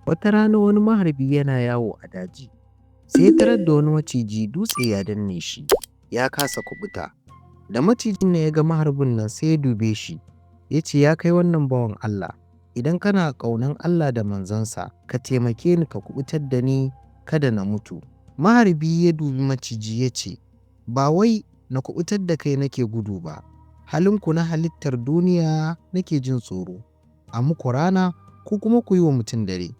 Wata rana wani maharbi yana yawo a daji, sai ya tarar da wani maciji dutse ya danne shi, ya kasa kuɓuta. Da macijin nan ya ga maharbin nan sai ya dube shi, ya ce, “Ya kai wannan bawan Allah, idan kana ƙaunar Allah da manzansa, ka taimake ni ka kuɓutar da ni kada na mutu.” Maharbi ya dubi maciji ya ce, “Ba wai na kuɓutar da kai nake gudu ba, halinku na halittar duniya nake jin tsoro, a muku rana ko kuma ku yi wa mutum dare.”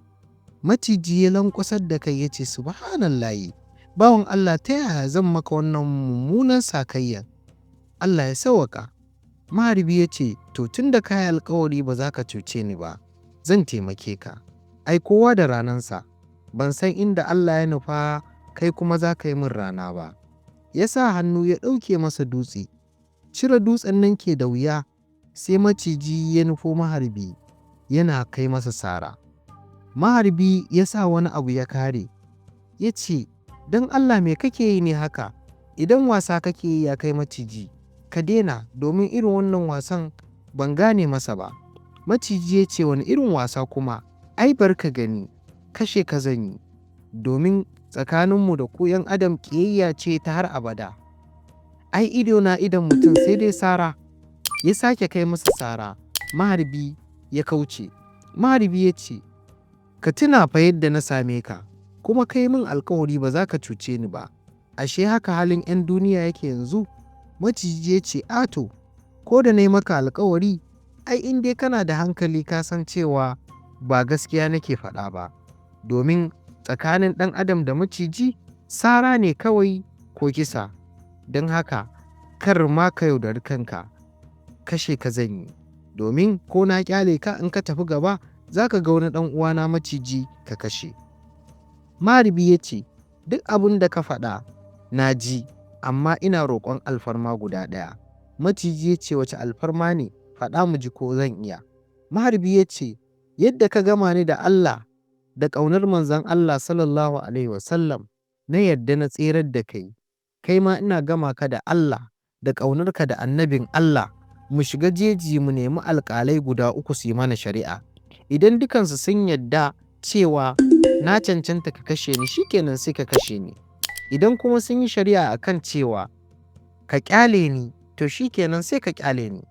Maciji ya lanƙwasar da kai ya ce, “Subhanallahi, bawan Allah, ta yaya zan maka wannan mummunan sakayyan? Allah ya sawwaƙa.” Maharbi ya ce, “To tun da ka yi alkawari ba za ka cuce ni ba, zan taimake ka. Ai kowa da ranansa, ban san inda Allah ya nufa kai kuma za ka yi min rana ba.” Ya sa hannu ya ɗauke masa dutse. Cire dutsen nan ke da wuya, sai maciji ya nufo maharbi yana kai masa sara. Maharbi ya sa wani abu ya kare, ya ce, “Don Allah me kake yi ne haka? Idan wasa kake yi ya kai maciji, ka daina, domin irin wannan wasan ban gane masa ba.” Maciji ya ce, “Wani irin wasa kuma? Ai bar ka gani, kashe ka zan yi, domin tsakaninmu da ku ‘yan adam ƙiyayya ce ta har abada. Ai ido na idon mutum sai dai sara.” Ya sake kai masa sara, maharbi ya kauce. Maharbi ya ce, “Ka tuna fa yadda na same ka, kuma ka yi min alkawari ba za ka cuce ni ba. Ashe haka halin ‘yan duniya yake yanzu?” Maciji ya ce, “Ato, ko da na yi maka alkawari, ai in dai kana da hankali ka san cewa ba gaskiya nake faɗa ba, domin tsakanin ɗan adam da maciji sara ne kawai ko kisa. Don haka kar ma ka yaudari kanka, kashe ka zan yi, domin ko na ƙyale ka in ka tafi gaba za ka ga wani ɗan uwana maciji ka kashe.” Maharbi ya ce, “Duk abin da ka faɗa na ji, amma ina roƙon alfarma guda ɗaya.” Maciji ya ce, “Wace alfarma ne? Faɗa mu ji ko zan iya.” Maharbi ya ce, “Yadda ka gama ni da Allah da ƙaunar manzon Allah sallallahu alaihi wasallam, na yarda na tserar da kai, kai ma ina gama ka da Allah da ƙaunarka da annabin Allah, mu shiga jeji mu nemi alƙalai guda uku su yi mana shari'a. Idan dukansu sun yarda cewa na cancanta ka kashe ni, shikenan sai ka kashe ni. Idan kuma sun yi shari'a akan cewa ka ƙyale ni, to shikenan sai ka ƙyale ni.”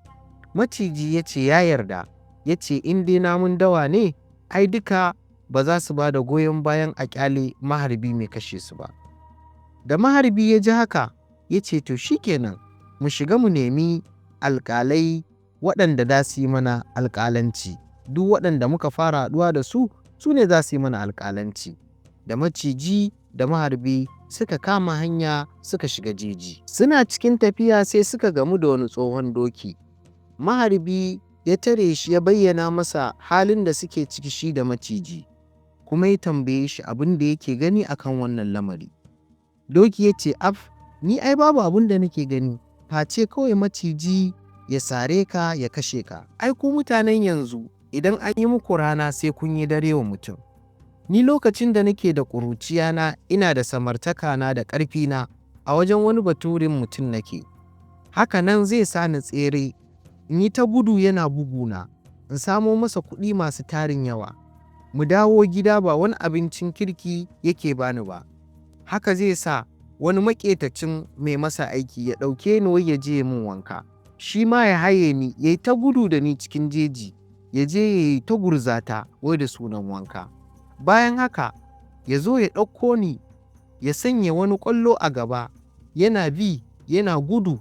Maciji ya ce ya yarda, ya ce, “In dai namun dawa ne, ai duka ba za su ba da goyon bayan a ƙyale maharbi mai kashe su ba.” Da maharbi ya ji haka, ya ce, “To shikenan, mu shiga mu nemi alƙalai waɗanda za su yi mana alƙalanci. Duk waɗanda muka fara haɗuwa da su, su ne za su yi mana alƙalanci.” Da maciji da maharbi suka kama hanya suka shiga jeji. Suna cikin tafiya sai suka gamu da wani tsohon doki. Maharbi ya tare shi ya bayyana masa halin da suke ciki shi da maciji, kuma ya tambaye shi abin da yake gani akan wannan lamari. Doki ya ce, “Af, ni ai babu abin da nake gani, face kawai maciji ya sare ka ya kashe ka. Ai ku mutanen yanzu idan an yi muku rana sai kun yi dare wa mutum. Ni lokacin da nake da ƙuruciyana ina da samartakana da ƙarfina, a wajen wani baturin mutum nake. Haka nan zai sa ni tsere, in yi ta gudu yana buguna, in samo masa kuɗi masu tarin yawa. Mu dawo gida ba wani abincin kirki yake bani ba. Haka zai sa wani maƙetacin mai masa aiki ya ɗauke ni wai ya je min wanka. Shi ma ya haye ni ya yi ta gudu da ni cikin jeji, ya je ya yi ta gurzata wai da sunan wanka. Bayan haka ya zo ya ɗauko ni ya sanya wani ƙwallo a gaba, yana bi yana gudu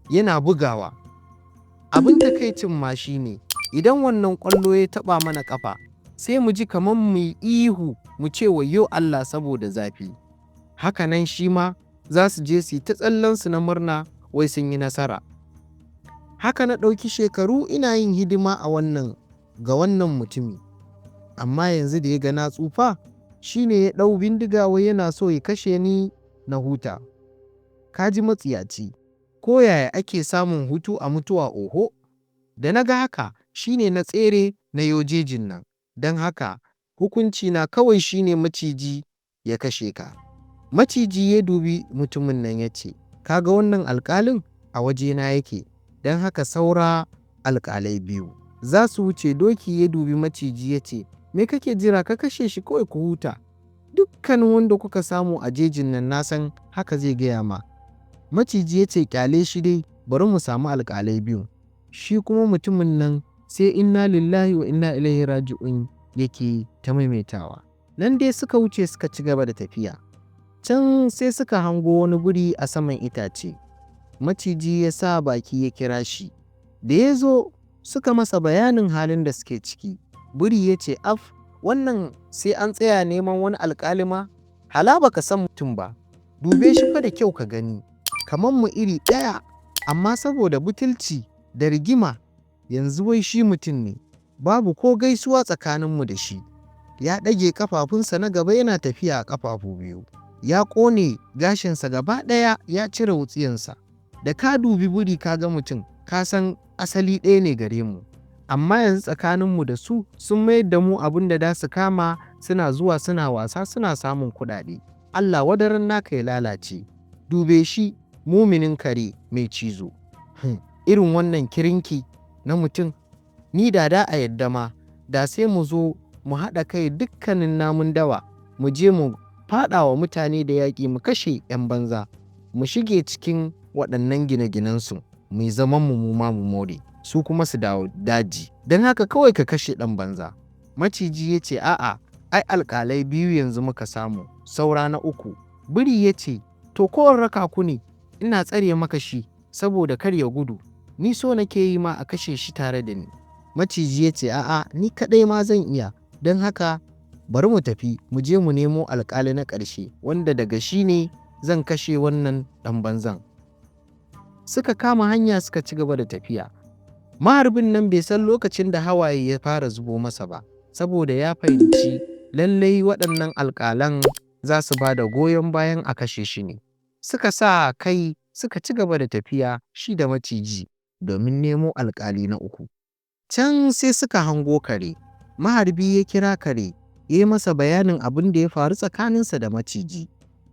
yana bugawa. Abin takaicin ma shi ne, idan wannan ƙwallo ya taɓa mana ƙafa, sai mu ji kamar mu yi ihu mu ce wayyo Allah saboda zafi. Haka nan shi ma za su je su yi ta tsallensu na murna wai sun yi nasara. Haka na ɗauki shekaru ina yin hidima ga wannan mutumi, amma yanzu da ya ga na tsufa, shi ne ya ɗau bindiga wai yana so ya kashe ni na huta. Ka ji matsiyaci, ko yaya ake samun hutu a mutuwa oho? Da na ga haka, shi ne na tsere na yo jejin nan, don haka hukuncina kawai shi ne maciji ya kashe ka.” Maciji ya dubi mutumin nan ya ce, “Ka ga wannan alƙalin a wajena yake, don haka saura alƙalai biyu za su wuce.” Doki ya dubi maciji ya ce, me kake jira ka kashe shi kawai ku huta. Dukkanin wanda kuka samu a jejin nan na san haka zai gaya ma. Maciji ya ce kyale shi dai bari mu samu alƙalai biyu. Shi kuma mutumin nan sai inna lillahi wa inna ilaihi raji'un yake ta maimaitawa. Nan dai suka wuce suka ci gaba da tafiya. Can sai suka hango wani guri a saman itace. Maciji ya sa baki ya kira shi. Da ya zo suka masa bayanin halin da suke ciki. Biri ya ce af wannan sai an tsaya neman wani alƙalima? Hala baka san mutum ba. Dube shi fa da kyau ka gani. Kaman mu iri ɗaya amma saboda butulci da rigima yanzu wai shi mutum ne. Babu ko gaisuwa tsakaninmu da shi. Ya ɗage ƙafafunsa na gaba yana tafiya a ƙafafu biyu. Ya ƙone gashinsa gaba ɗaya ya cire wutsiyansa. Da ka dubi biri ka ga mutum ka san asali ɗaya ne gare mu. Amma yanzu tsakaninmu da su sun mayar da mu abin da su kama suna zuwa suna wasa suna samun kuɗaɗe. Allah wadaran naka ya lalace. Dube shi muminin kare mai cizo. Irin wannan kirinki na mutum ni da a yadda ma da sai mu zo mu haɗa kai dukkanin namun dawa mu je mu faɗa wa mutane da yaƙi mu kashe 'yan banza mu shige cikin waɗannan gine-ginensu mu yi zaman mu ma mu more su kuma su dawo daji don haka kawai ka kashe ɗan banza. Maciji ya ce a'a ai alƙalai biyu yanzu muka samu saura na uku. Biri ya ce to kowane raka ku ne ina tsare maka shi saboda kar ya gudu ni so nake yi ma a kashe shi tare da ni. Maciji ya ce a'a ni kaɗai ma zan iya don haka bari mu tafi mu je mu nemo alƙali na ƙarshe wanda daga shi ne zan kashe wannan ɗan banzan. Suka kama hanya suka ci gaba da tafiya. Maharbin nan bai san lokacin da hawaye ya fara zubo masa ba saboda ya fahimci lallai waɗannan alƙalan za su ba da goyon bayan a kashe shi ne. Suka sa kai suka ci gaba da tafiya shi da maciji domin nemo alƙali na uku. Can sai suka hango kare. Maharbi ya kira kare ya yi masa bayanin abin da ya faru tsakaninsa da maciji.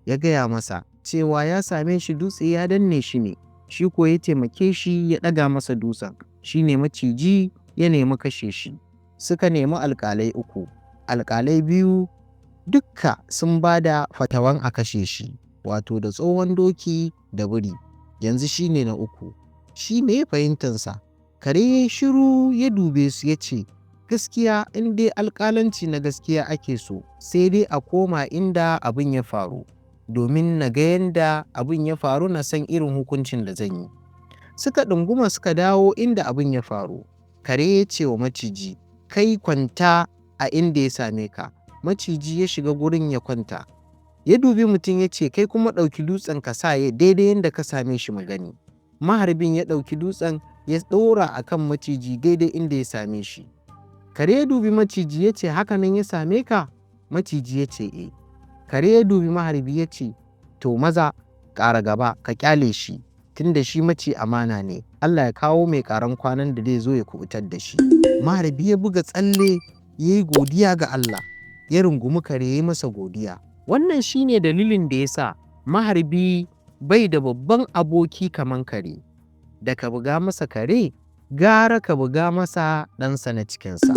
Ya gaya masa cewa ya same shi dutse ya danne shi ne, shi ko ya taimake shi ya ɗaga masa dutsen, shi ne maciji ya nemi kashe shi. Suka nemi alƙalai uku, alƙalai biyu dukka sun ba da fatawan a kashe shi, wato da tsohon doki da biri, yanzu shi ne na uku. Shi me fahimtansa? Kare ya shiru ya dube su ya ce, gaskiya in dai alƙalanci na gaskiya ake so, sai dai a koma inda abin ya faru, domin na ga yadda abin ya faru na san irin hukuncin da zan yi. Suka ɗunguma suka dawo inda abin ya faru. Kare ya ce wa maciji, kai kwanta a inda ya same ka. Maciji ya shiga gurin ya kwanta. Ya dubi mutum ya ce, kai kuma ɗauki dutsen ka sa ya daidai yadda ka same shi magani. Maharbin ya ɗauki dutsen ya ɗora a kan maciji daidai inda ya same shi. Kare ya dubi maciji ya ce, haka nan ya same ka? Maciji ya ce, e. Kare ya dubi maharbi ya ce, to maza ƙara gaba ka ƙyale shi, tunda shi mace amana ne. Allah ya kawo mai ƙaran kwanan da zai zo ya kubutar da shi. Maharbi ya buga tsalle ya yi godiya ga Allah, ya rungumi kare ya yi masa godiya. Wannan shi ne dalilin da ya sa maharbi bai da babban aboki kaman kare. Da ka buga masa kare, gara ka buga masa ɗansa na cikinsa.